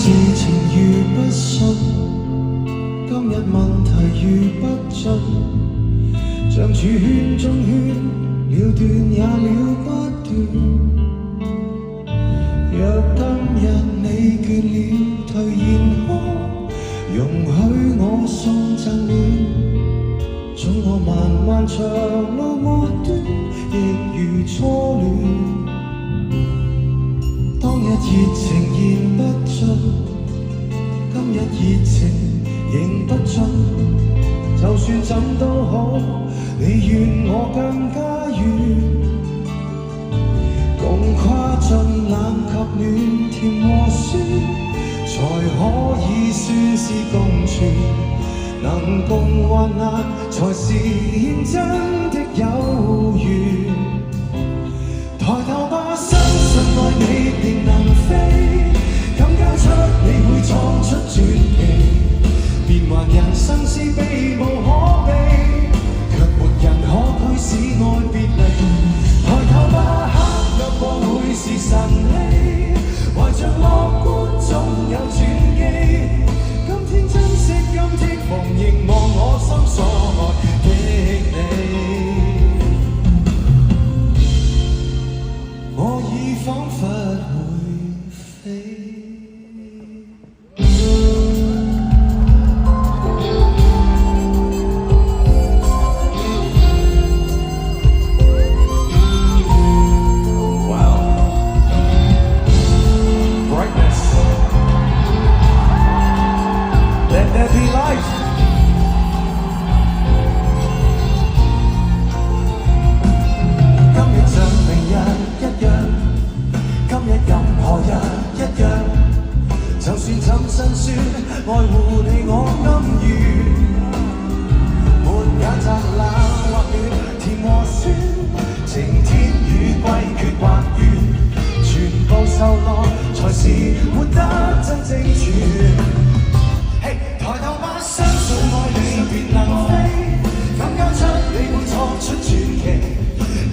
事情如不順，今日問題如不盡，像處圈中圈，了斷也了不斷。若今日你倦了，退現空，容許我送贈暖，總我漫漫長路末端，亦如初戀。當日熱情燃不盡，今日熱情仍不盡。就算怎都好，你願我更加遠。共跨進冷及暖，甜和酸，才可以算是共存。能共患難，才是認真的有緣。抬頭吧，相信愛你便能飛，感交出你會創出傳奇。變幻人生是避無可避，卻沒人可驅使愛別離。抬頭吧，黑暗過會是神氣，懷着樂觀總有轉機。今天珍惜，今天逢凝望我心所愛的你。我已彷彿會飛。愛護你我甘願，沒揀擇冷或暖，甜和酸，晴天雨季缺或怨，全部受落才是活得真正全。嘿，抬頭吧，相信愛你便能飛，感交出你會創出傳奇。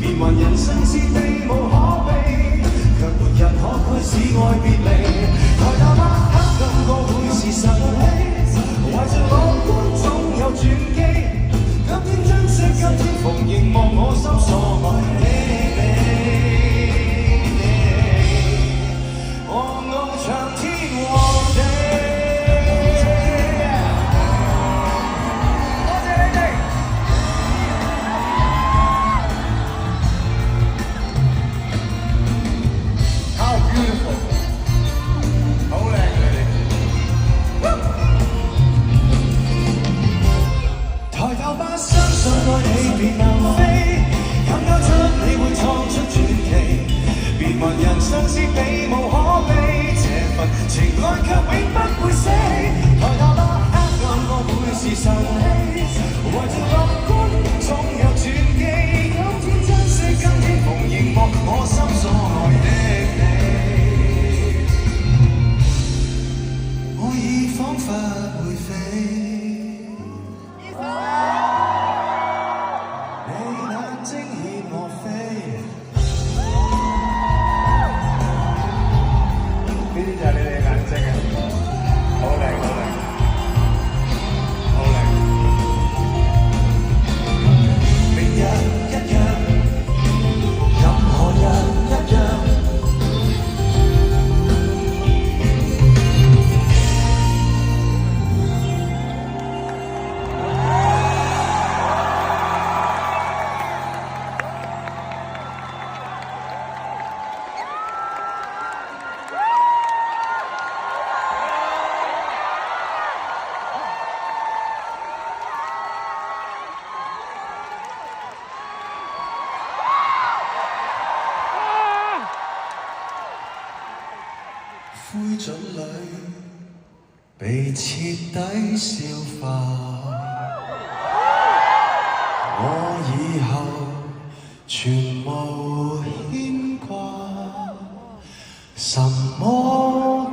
變幻人生是避無可避，卻沒人可驅使愛別離。抬頭吧，黑暗過會是神氣，懷着樂觀總有轉機。今天珍惜，今天逢凝望我心所愛的你，我翱翔天和地。多謝你哋。How beautiful！ 好靚你哋。抬頭吧，相信愛你便能飛，感交出你會創出傳奇。變幻人生是避無可避，這份情愛卻永不會死。抬頭吧，黑暗過會是神氣，懷着樂觀總有轉機。今天珍惜，今天逢凝望我心所愛的你，我已彷彿會飛。灰燼裏被徹底消化，我以後全無牽掛，什麼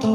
都